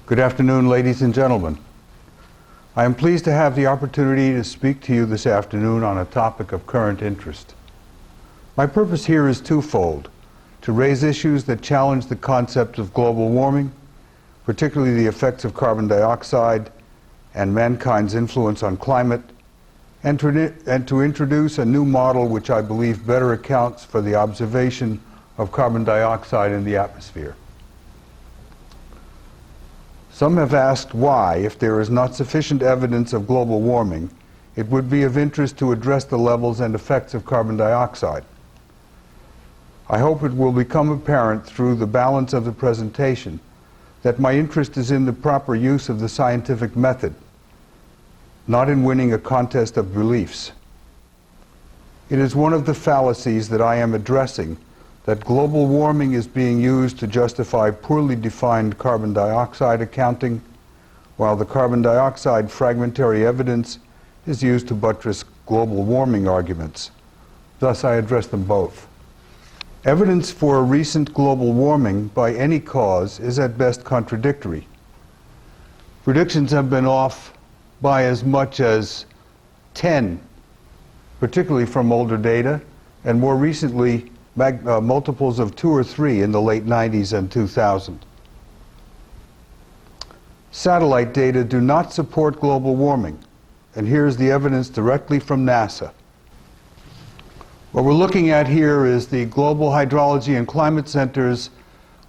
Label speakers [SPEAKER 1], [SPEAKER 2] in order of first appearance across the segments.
[SPEAKER 1] Good afternoon, ladies and gentlemen. I am pleased to have the opportunity to speak to you this afternoon on a topic of current interest. My purpose here is twofold: to raise issues that challenge the concept of global warming, particularly the effects of carbon dioxide and mankind's influence on climate, and to introduce a new model which I believe better accounts for the observation of carbon dioxide in the atmosphere. Some have asked why, if there is not sufficient evidence of global warming, it would be of interest to address the levels and effects of carbon dioxide. I hope it will become apparent through the balance of the presentation that my interest is in the proper use of the scientific method, not in winning a contest of beliefs. It is one of the fallacies that I am addressing that global warming is being used to justify poorly defined carbon dioxide accounting, while the carbon dioxide fragmentary evidence is used to buttress global warming arguments. Thus, I address them both. Evidence for recent global warming by any cause is at best contradictory. Predictions have been off by as much as 10, particularly from older data, and more recently, multiples of 2 or 3 in the late 90s and 2000. Satellite data do not support global warming, and here's the evidence directly from NASA. What we're looking at here is the Global Hydrology and Climate Center's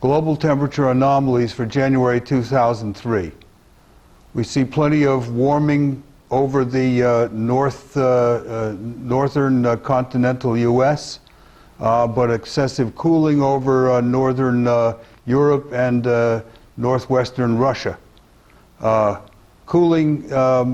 [SPEAKER 1] global temperature anomalies for January 2003. We see plenty of warming over the northern continental US, but excessive cooling over northern Europe and northwestern Russia. Cooling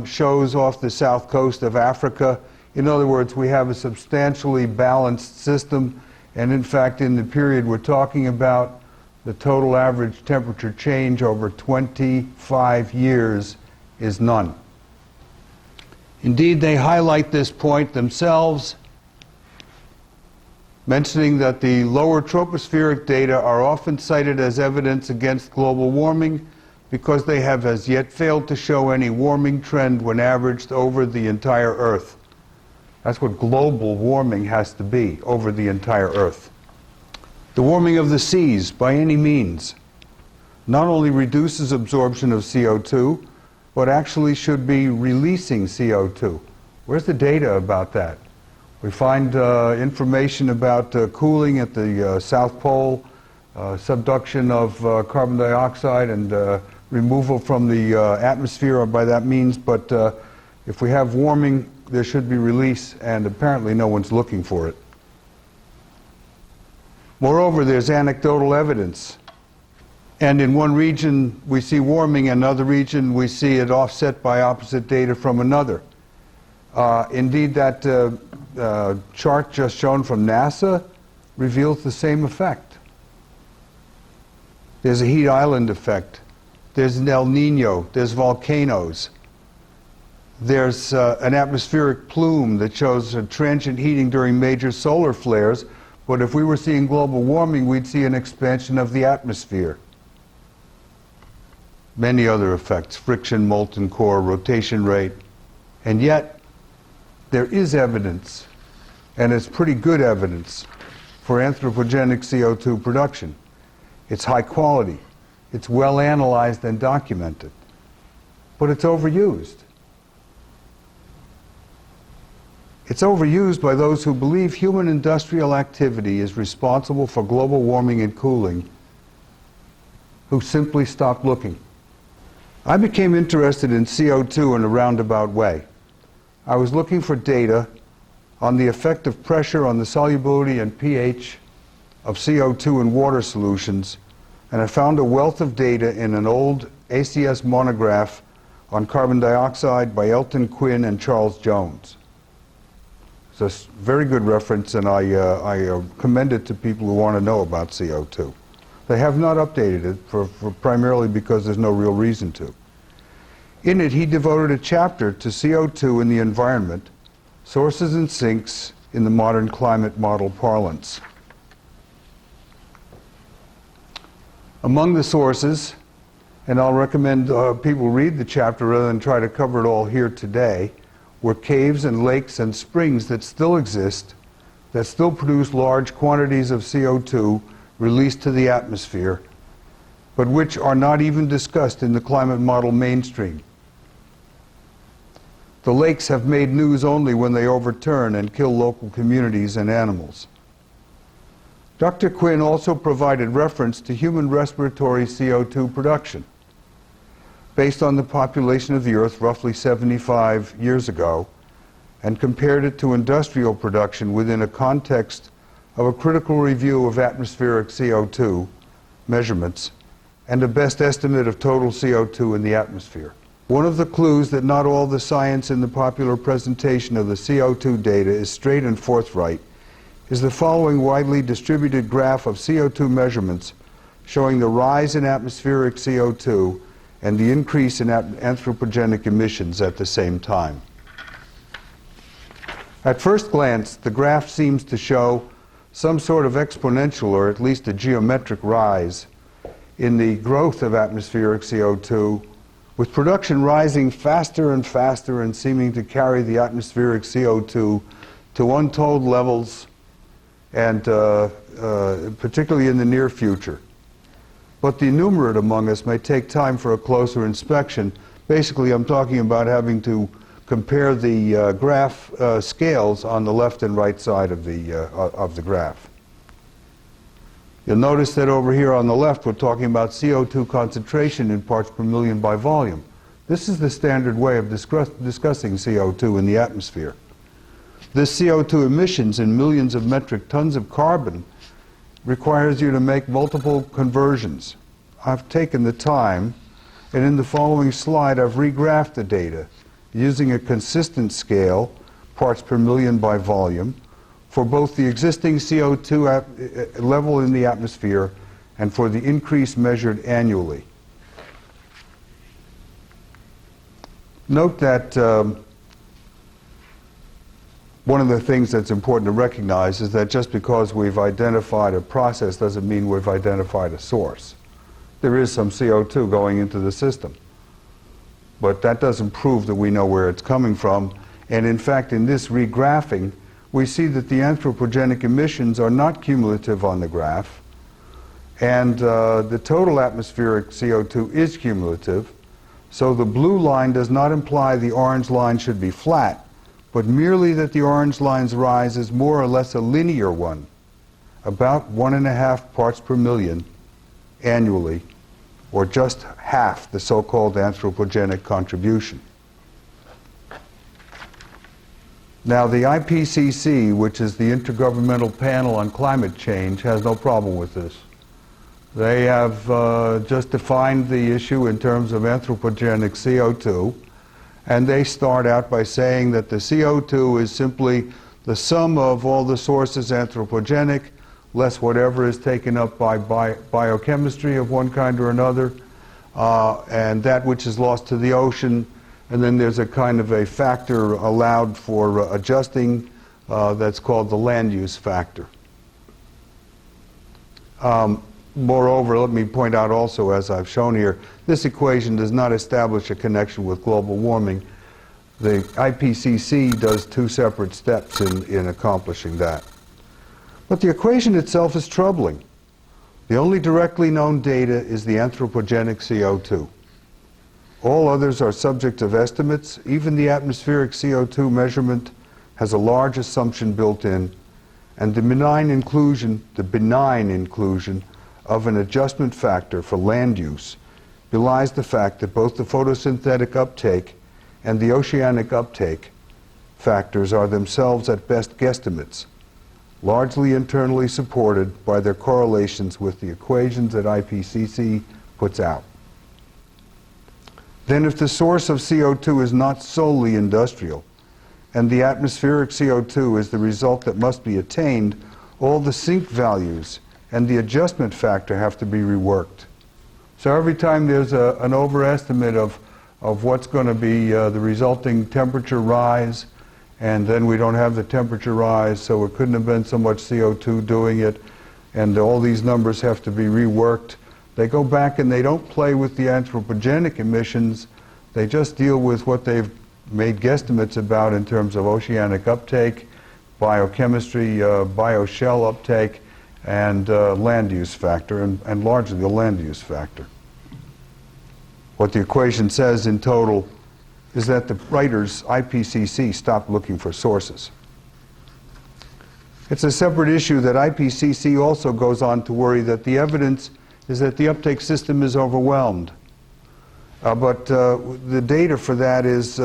[SPEAKER 1] shows off the south coast of Africa. In other words, we have a substantially balanced system, and in fact, in the period we're talking about, the total average temperature change over 25 years is none. Indeed, they highlight this point themselves, mentioning that the lower tropospheric data are often cited as evidence against global warming because they have as yet failed to show any warming trend when averaged over the entire Earth. That's what global warming has to be, over the entire Earth. The warming of the seas, by any means, not only reduces absorption of CO2, but actually should be releasing CO2. Where's the data about that? We find information about cooling at the South Pole, subduction of carbon dioxide and removal from the atmosphere by that means, but if we have warming, there should be release, and apparently no one's looking for it. Moreover, there's anecdotal evidence. And in one region we see warming, in another region we see it offset by opposite data from another. Indeed, that chart just shown from NASA reveals the same effect. There's a heat island effect. There's an El Nino. There's volcanoes. There's an atmospheric plume that shows a transient heating during major solar flares, but if we were seeing global warming, we'd see an expansion of the atmosphere. Many other effects: friction, molten core, rotation rate. And yet, there is evidence, and it's pretty good evidence, for anthropogenic CO2 production. It's high quality. It's well analyzed and documented. But it's overused. It's overused by those who believe human industrial activity is responsible for global warming and cooling, who simply stop looking. I became interested in CO2 in a roundabout way. I was looking for data on the effect of pressure on the solubility and pH of CO2 in water solutions, and I found a wealth of data in an old ACS monograph on carbon dioxide by Elton Quinn and Charles Jones. It's a very good reference, and I commend it to people who want to know about CO2. They have not updated it, primarily because there's no real reason to. In it, he devoted a chapter to CO2 in the environment, sources and sinks in the modern climate model parlance. Among the sources, and I'll recommend people read the chapter rather than try to cover it all here today, were caves and lakes and springs that still exist, that still produce large quantities of CO2 released to the atmosphere, but which are not even discussed in the climate model mainstream. The lakes have made news only when they overturn and kill local communities and animals. Dr. Quinn also provided reference to human respiratory CO2 production. Based on the population of the Earth roughly 75 years ago, and compared it to industrial production within a context of a critical review of atmospheric CO2 measurements and a best estimate of total CO2 in the atmosphere. One of the clues that not all the science in the popular presentation of the CO2 data is straight and forthright is the following widely distributed graph of CO2 measurements showing the rise in atmospheric CO2 and the increase in anthropogenic emissions at the same time. At first glance, the graph seems to show some sort of exponential or at least a geometric rise in the growth of atmospheric CO2, with production rising faster and faster and seeming to carry the atmospheric CO2 to untold levels, and particularly in the near future. But the enumerate among us may take time for a closer inspection. Basically, I'm talking about having to compare the graph scales on the left and right side of the graph. You'll notice that over here on the left we're talking about CO2 concentration in parts per million by volume. This is the standard way of discussing CO2 in the atmosphere. This CO2 emissions in millions of metric tons of carbon requires you to make multiple conversions. I've taken the time, and in the following slide I've regraphed the data using a consistent scale, parts per million by volume, for both the existing CO2 level in the atmosphere and for the increase measured annually. Note that one of the things that's important to recognize is that just because we've identified a process doesn't mean we've identified a source. There is some CO2 going into the system, but that doesn't prove that we know where it's coming from. And in fact, in this regraphing, we see that the anthropogenic emissions are not cumulative on the graph, and the total atmospheric CO2 is cumulative. So the blue line does not imply the orange line should be flat, but merely that the orange line's rise is more or less a linear one, about 1.5 parts per million annually, or just half the so-called anthropogenic contribution. Now, the IPCC, which is the Intergovernmental Panel on Climate Change, has no problem with this. They have just defined the issue in terms of anthropogenic CO2, and they start out by saying that the CO2 is simply the sum of all the sources anthropogenic, less whatever is taken up by biochemistry of one kind or another, and that which is lost to the ocean. And then there's a kind of a factor allowed for adjusting that's called the land use factor. Moreover, let me point out also, as I've shown here, this equation does not establish a connection with global warming. The IPCC does two separate steps in accomplishing that. But the equation itself is troubling. The only directly known data is the anthropogenic CO2. All others are subject of estimates. Even the atmospheric CO2 measurement has a large assumption built in, and the benign inclusion of an adjustment factor for land use belies the fact that both the photosynthetic uptake and the oceanic uptake factors are themselves at best guesstimates, largely internally supported by their correlations with the equations that IPCC puts out. Then if the source of CO2 is not solely industrial, and the atmospheric CO2 is the result that must be attained, all the sink values and the adjustment factor have to be reworked. So every time there's an overestimate of what's going to be the resulting temperature rise, and then we don't have the temperature rise, so it couldn't have been so much CO2 doing it, and all these numbers have to be reworked. They go back and they don't play with the anthropogenic emissions. They just deal with what they've made guesstimates about in terms of oceanic uptake, biochemistry, bioshell uptake, and land use factor, and largely the land use factor. What the equation says in total is that the writers, IPCC, stopped looking for sources. It's a separate issue that IPCC also goes on to worry that the evidence is that the uptake system is overwhelmed. But the data for that is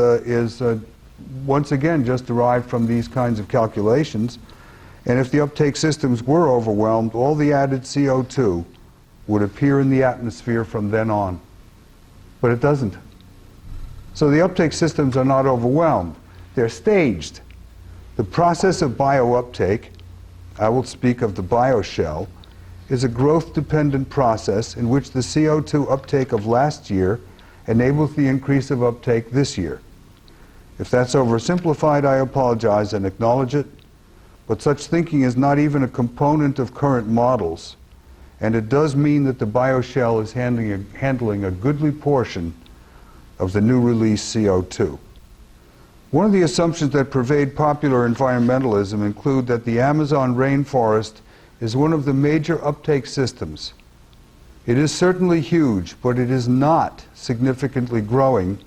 [SPEAKER 1] once again just derived from these kinds of calculations. And if the uptake systems were overwhelmed, all the added CO2 would appear in the atmosphere from then on. But it doesn't. So the uptake systems are not overwhelmed. They're staged. The process of biouptake, I will speak of the bioshell, is a growth-dependent process in which the CO2 uptake of last year enables the increase of uptake this year. If that's oversimplified, I apologize and acknowledge it, but such thinking is not even a component of current models, and it does mean that the bioshell is handling a goodly portion of the new release CO2. One of the assumptions that pervade popular environmentalism include that the Amazon rainforest is one of the major uptake systems. It is certainly huge, but it is not significantly growing.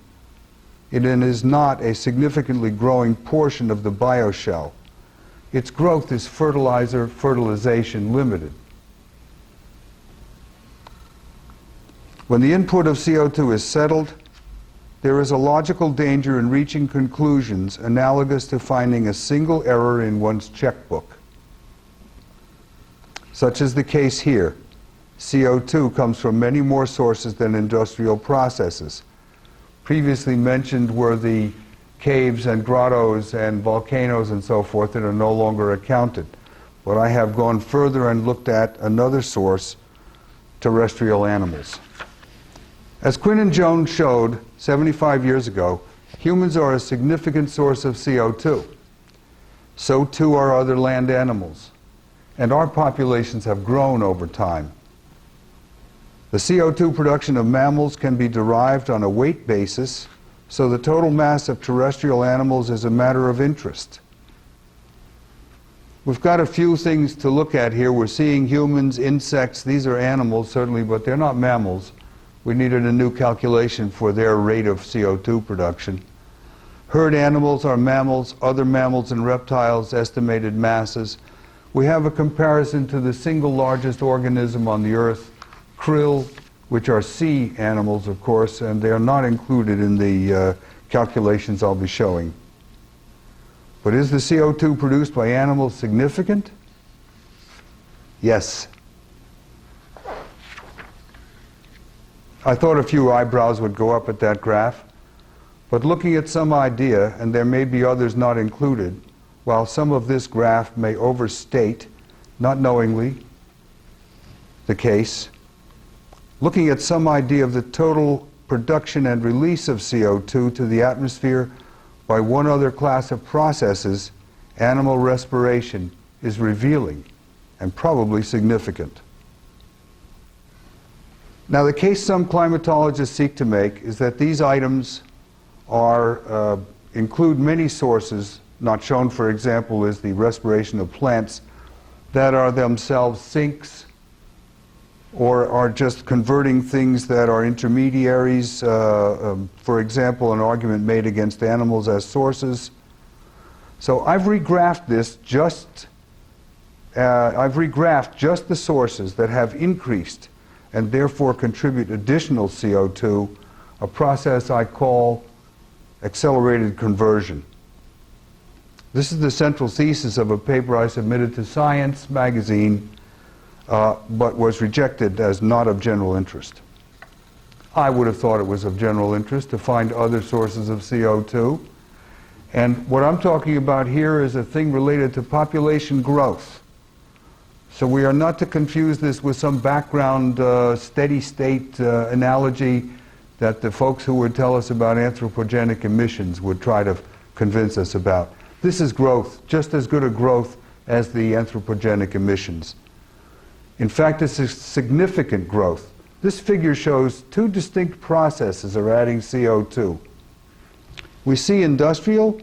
[SPEAKER 1] It is not a significantly growing portion of the bioshell. Its growth is fertilization limited. When the input of CO2 is settled, there is a logical danger in reaching conclusions analogous to finding a single error in one's checkbook. Such is the case here. CO2 comes from many more sources than industrial processes. Previously mentioned were the caves and grottos and volcanoes and so forth that are no longer accounted. But I have gone further and looked at another source, terrestrial animals. As Quinn and Jones showed 75 years ago, humans are a significant source of CO2. So too are other land animals. And our populations have grown over time. The CO2 production of mammals can be derived on a weight basis, so the total mass of terrestrial animals is a matter of interest. We've got a few things to look at here. We're seeing humans, insects. These are animals, certainly, but they're not mammals. We needed a new calculation for their rate of CO2 production. Herd animals are mammals, other mammals and reptiles, estimated masses. We have a comparison to the single largest organism on the Earth, krill, which are sea animals, of course, and they are not included in the calculations I'll be showing. But is the CO2 produced by animals significant? Yes. I thought a few eyebrows would go up at that graph, but looking at some idea, and there may be others not included, while some of this graph may overstate, not knowingly, the case, looking at some idea of the total production and release of CO2 to the atmosphere by one other class of processes, animal respiration, is revealing and probably significant. Now, the case some climatologists seek to make is that these items include many sources, not shown, for example, is the respiration of plants, that are themselves sinks or are just converting things that are intermediaries, for example, an argument made against animals as sources. So I've regraphed this I've regraphed just the sources that have increased and therefore contribute additional CO2, a process I call accelerated conversion. This is the central thesis of a paper I submitted to Science magazine, but was rejected as not of general interest. I would have thought it was of general interest to find other sources of CO2. And what I'm talking about here is a thing related to population growth. So we are not to confuse this with some background steady state analogy that the folks who would tell us about anthropogenic emissions would try to convince us about. This is growth, just as good a growth as the anthropogenic emissions. In fact, it's a significant growth. This figure shows two distinct processes of adding CO2. We see industrial,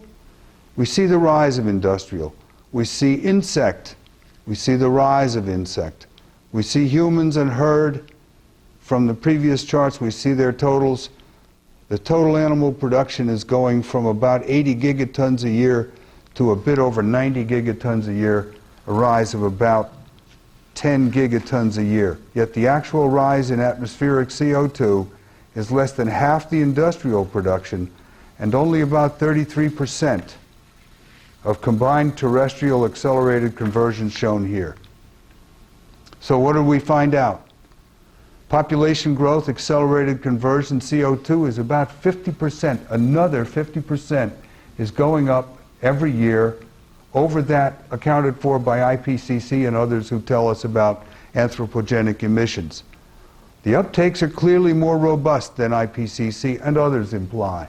[SPEAKER 1] we see the rise of industrial. We see insect, we see the rise of insect. We see humans and herd. From the previous charts, we see their totals. The total animal production is going from about 80 gigatons a year to a bit over 90 gigatons a year, a rise of about 10 gigatons a year. Yet the actual rise in atmospheric CO2 is less than half the industrial production and only about 33% of combined terrestrial accelerated conversion shown here. So what did we find out? Population growth, accelerated conversion, CO2 is about 50%. Another 50% is going up every year over that accounted for by IPCC and others who tell us about anthropogenic emissions. The uptakes are clearly more robust than IPCC and others imply.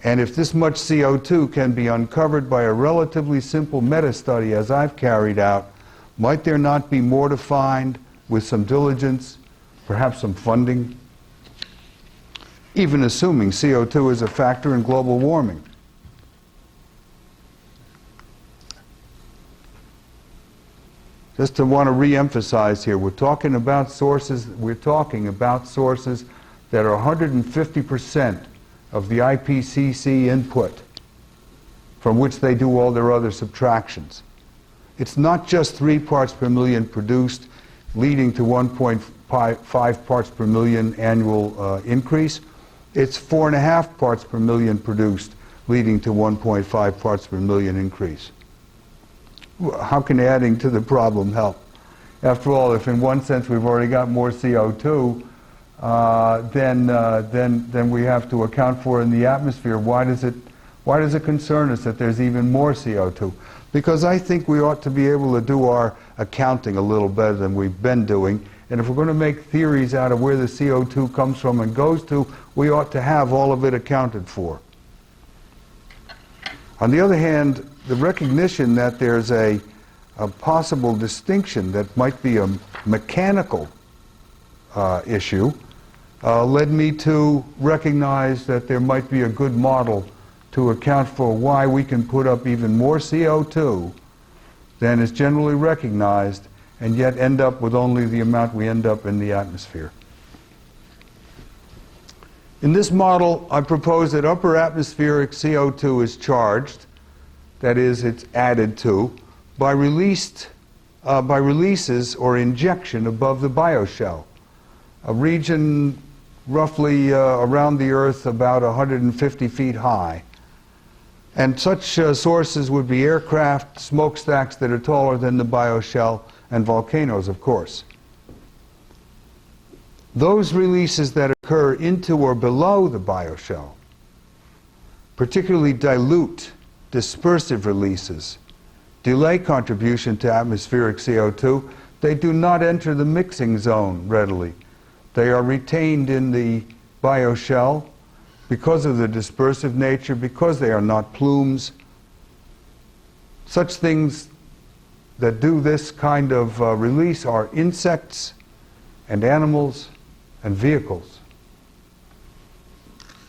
[SPEAKER 1] And if this much CO2 can be uncovered by a relatively simple meta-study as I've carried out, might there not be more to find with some diligence, perhaps some funding, even assuming CO2 is a factor in global warming? Just to want to re-emphasize here, we're talking about sources that are 150% of the IPCC input, from which they do all their other subtractions. It's not just 3 parts per million produced, leading to 1.5 parts per million annual increase. It's 4.5 parts per million produced, leading to 1.5 parts per million increase. How can adding to the problem help? After all, if in one sense we've already got more CO2 then we have to account for in the atmosphere, why does it concern us that there's even more CO2? Because I think we ought to be able to do our accounting a little better than we've been doing. And if we're going to make theories out of where the CO2 comes from and goes to, we ought to have all of it accounted for. On the other hand, the recognition that there's a possible distinction that might be a mechanical issue led me to recognize that there might be a good model to account for why we can put up even more CO2 than is generally recognized and yet end up with only the amount we end up in the atmosphere. In this model, I propose that upper atmospheric CO2 is charged, that is, it's added to, by releases or injection above the bioshell, a region roughly around the Earth about 150 feet high. And such sources would be aircraft, smokestacks that are taller than the bioshell, and volcanoes, of course. Those releases that occur into or below the bioshell, particularly dilute, dispersive releases, delay contribution to atmospheric CO2, they do not enter the mixing zone readily. They are retained in the bioshell because of the dispersive nature, because they are not plumes. Such things that do this kind of release are insects and animals and vehicles.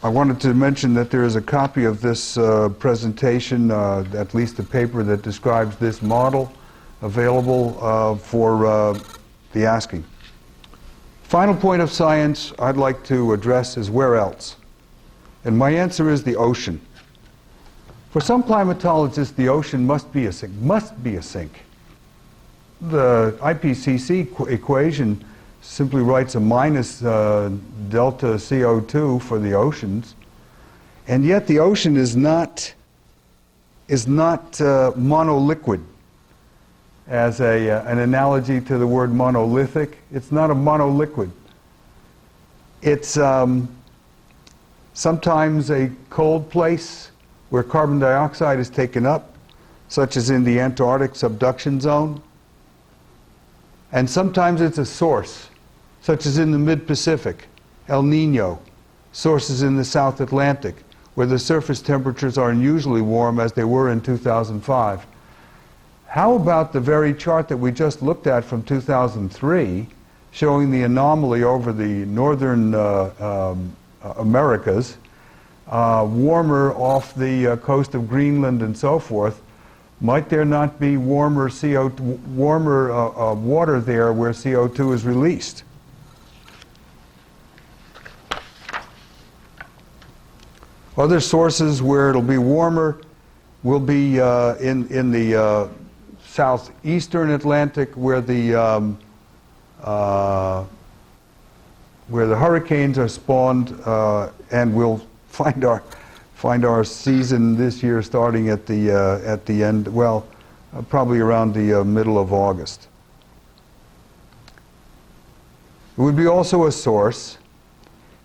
[SPEAKER 1] I wanted to mention that there is a copy of this presentation, at least a paper that describes this model, available for the asking. Final point of science I'd like to address is where else? And my answer is the ocean. For some climatologists, the ocean must be a sink. The IPCC equation simply writes a minus delta CO2 for the oceans, and yet the ocean is not monoliquid. As an analogy to the word monolithic, it's not a monoliquid. It's sometimes a cold place where carbon dioxide is taken up, such as in the Antarctic subduction zone. And sometimes it's a source, such as in the mid-Pacific, El Nino, sources in the South Atlantic, where the surface temperatures are unusually warm as they were in 2005. How about the very chart that we just looked at from 2003, showing the anomaly over the northern Americas, warmer off the coast of Greenland and so forth. Might there not be warmer water there where CO2 is released? Other sources where it'll be warmer will be in the southeastern Atlantic, where the hurricanes are spawned, and we'll find our season this year starting at the end. Well, probably around the middle of August. It would be also a source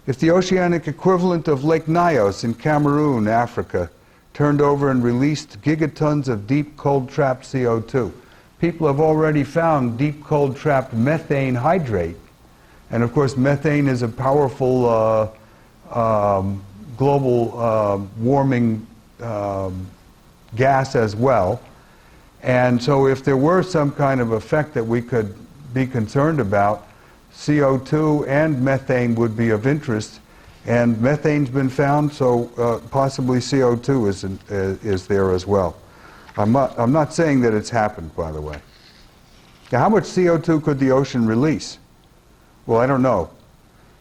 [SPEAKER 1] if the oceanic equivalent of Lake Nyos in Cameroon, Africa, turned over and released gigatons of deep cold trapped CO2. People have already found deep cold trapped methane hydrate. And of course, methane is a powerful global warming gas as well. And so if there were some kind of effect that we could be concerned about, CO2 and methane would be of interest. And methane's been found, so possibly CO2 is there as well. I'm not saying that it's happened, by the way. Now, how much CO2 could the ocean release? Well, I don't know.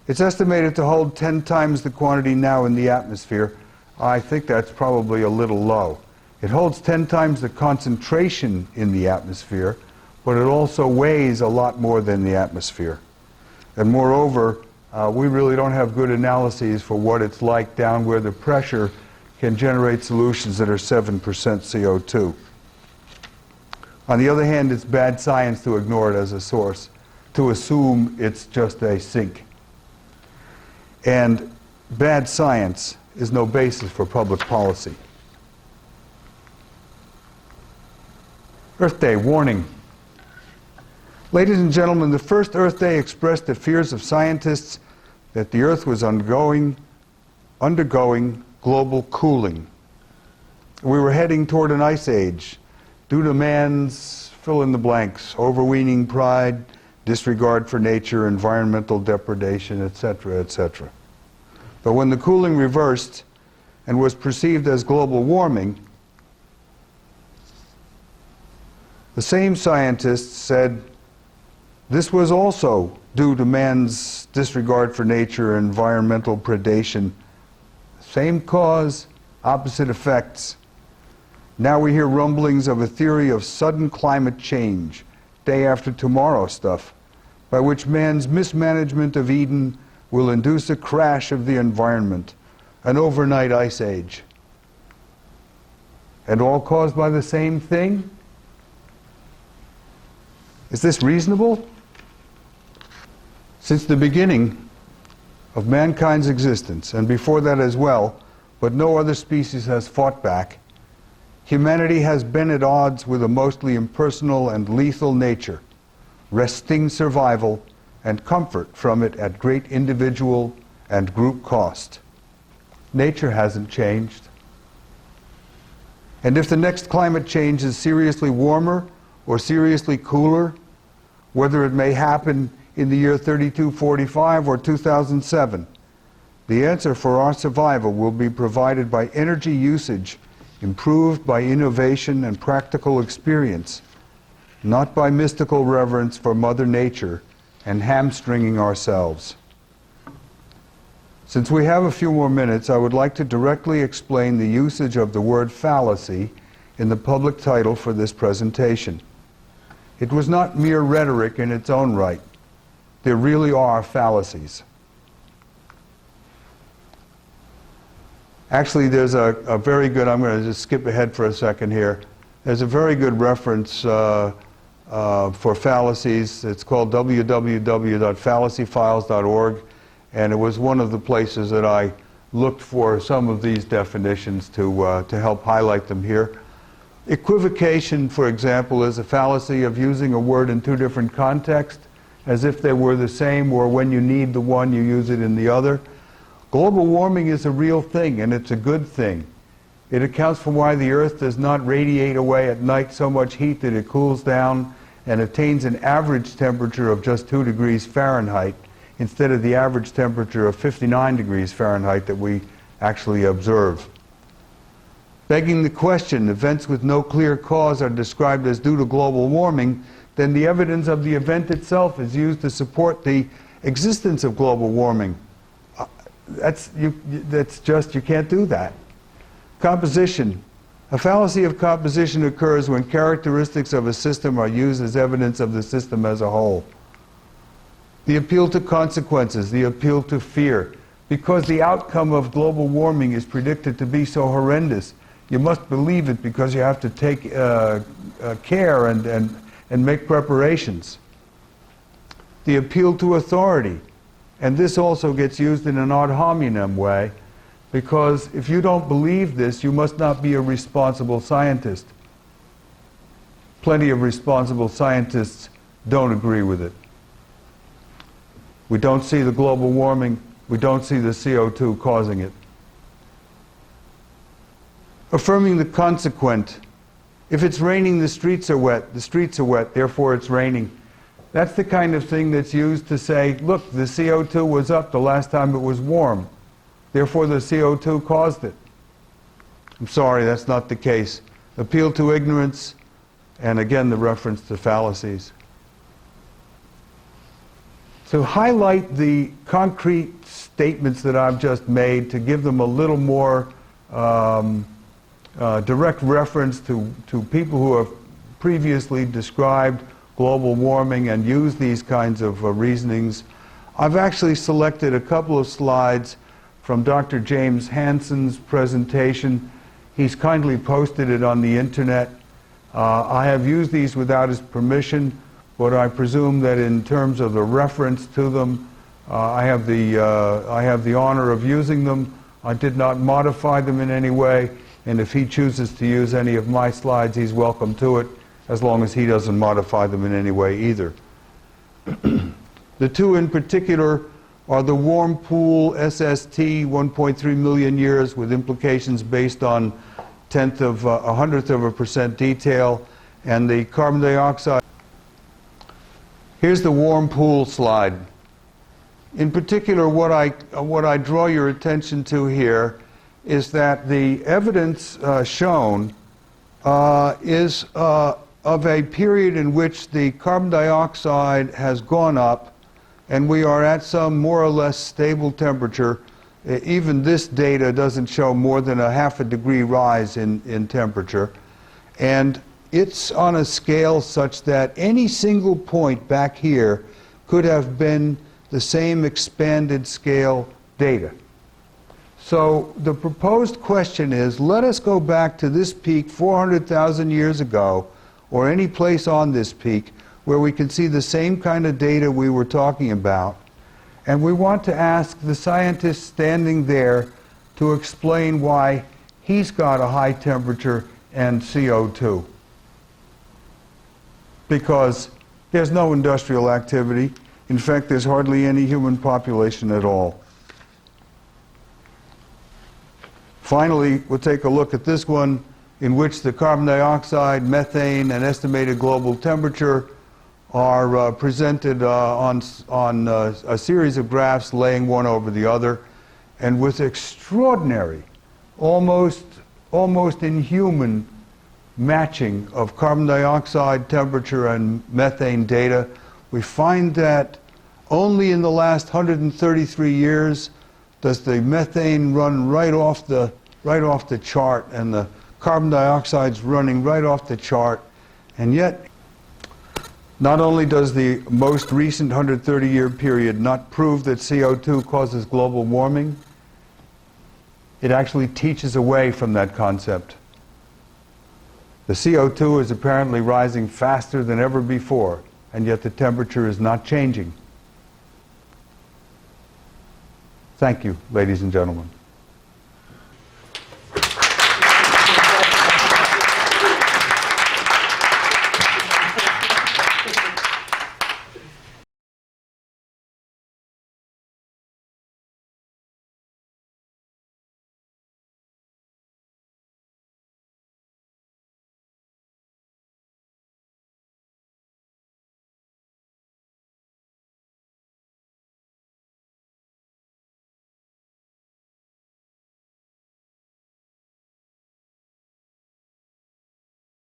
[SPEAKER 1] It's estimated to hold 10 times the quantity now in the atmosphere. I think that's probably a little low. It holds 10 times the concentration in the atmosphere, but it also weighs a lot more than the atmosphere. And moreover, we really don't have good analyses for what it's like down where the pressure can generate solutions that are 7% CO2. On the other hand, it's bad science to ignore it as a source, to assume it's just a sink. And bad science is no basis for public policy. Earth Day warning. Ladies and gentlemen, the first Earth Day expressed the fears of scientists that the Earth was undergoing global cooling. We were heading toward an ice age due to man's fill-in-the-blanks, overweening pride, disregard for nature, environmental depredation, etc., etc. But when the cooling reversed and was perceived as global warming, the same scientists said this was also due to man's disregard for nature, environmental predation. Same cause, opposite effects. Now we hear rumblings of a theory of sudden climate change, day after tomorrow stuff, by which man's mismanagement of Eden will induce a crash of the environment, an overnight ice age. And all caused by the same thing? Is this reasonable? Since the beginning of mankind's existence, and before that as well, but no other species has fought back, humanity has been at odds with a mostly impersonal and lethal nature, wresting survival and comfort from it at great individual and group cost. Nature hasn't changed. And if the next climate change is seriously warmer or seriously cooler, whether it may happen in the year 3245 or 2007, the answer for our survival will be provided by energy usage improved by innovation and practical experience, not by mystical reverence for Mother Nature and hamstringing ourselves. Since we have a few more minutes, I would like to directly explain the usage of the word fallacy in the public title for this presentation. It was not mere rhetoric in its own right. There really are fallacies. Actually, there's a very good, I'm going to just skip ahead for a second here. There's a very good reference for fallacies. It's called www.fallacyfiles.org, and it was one of the places that I looked for some of these definitions to help highlight them here. Equivocation, for example, is a fallacy of using a word in two different contexts, as if they were the same, or when you need the one, you use it in the other. Global warming is a real thing, and it's a good thing. It accounts for why the Earth does not radiate away at night so much heat that it cools down and attains an average temperature of just 2 degrees Fahrenheit instead of the average temperature of 59 degrees Fahrenheit that we actually observe. Begging the question, events with no clear cause are described as due to global warming, then the evidence of the event itself is used to support the existence of global warming. You can't do that. Composition. A fallacy of composition occurs when characteristics of a system are used as evidence of the system as a whole. The appeal to consequences, the appeal to fear. Because the outcome of global warming is predicted to be so horrendous, you must believe it because you have to take care and make preparations. The appeal to authority. And this also gets used in an ad hominem way, because if you don't believe this, you must not be a responsible scientist. Plenty of responsible scientists don't agree with it. We don't see the global warming. We don't see the CO2 causing it. Affirming the consequent. If it's raining, the streets are wet. The streets are wet, therefore it's raining. That's the kind of thing that's used to say, look, the CO2 was up the last time it was warm. Therefore the CO2 caused it. I'm sorry, that's not the case. Appeal to ignorance, and again the reference to fallacies. To highlight the concrete statements that I've just made, to give them a little more direct reference to people who have previously described global warming and used these kinds of reasonings, I've actually selected a couple of slides from Dr. James Hansen's presentation. He's kindly posted it on the internet. I have used these without his permission, but I presume that in terms of the reference to them, I have the honor of using them. I did not modify them in any way, and if he chooses to use any of my slides, he's welcome to it, as long as he doesn't modify them in any way either. The two in particular are the warm pool SST, 1.3 million years, with implications based on a 100th% detail, and the carbon dioxide. Here's the warm pool slide. In particular, what I draw your attention to here is that the evidence shown is of a period in which the carbon dioxide has gone up and we are at some more or less stable temperature. Even this data doesn't show more than a ½ degree rise in temperature. And it's on a scale such that any single point back here could have been the same expanded scale data. So the proposed question is, let us go back to this peak 400,000 years ago, or any place on this peak, where we can see the same kind of data we were talking about. And we want to ask the scientist standing there to explain why he's got a high temperature and CO2. Because there's no industrial activity. In fact, there's hardly any human population at all. Finally, we'll take a look at this one, in which the carbon dioxide, methane, and estimated global temperature are presented on a series of graphs laying one over the other, and with extraordinary, almost inhuman matching of carbon dioxide, temperature, and methane data. We find that only in the last 133 years does the methane run right off the chart, and the carbon dioxide's running right off the chart. And yet, not only does the most recent 130-year period not prove that CO2 causes global warming, it actually teaches away from that concept. The CO2 is apparently rising faster than ever before, and yet the temperature is not changing. Thank you, ladies and gentlemen.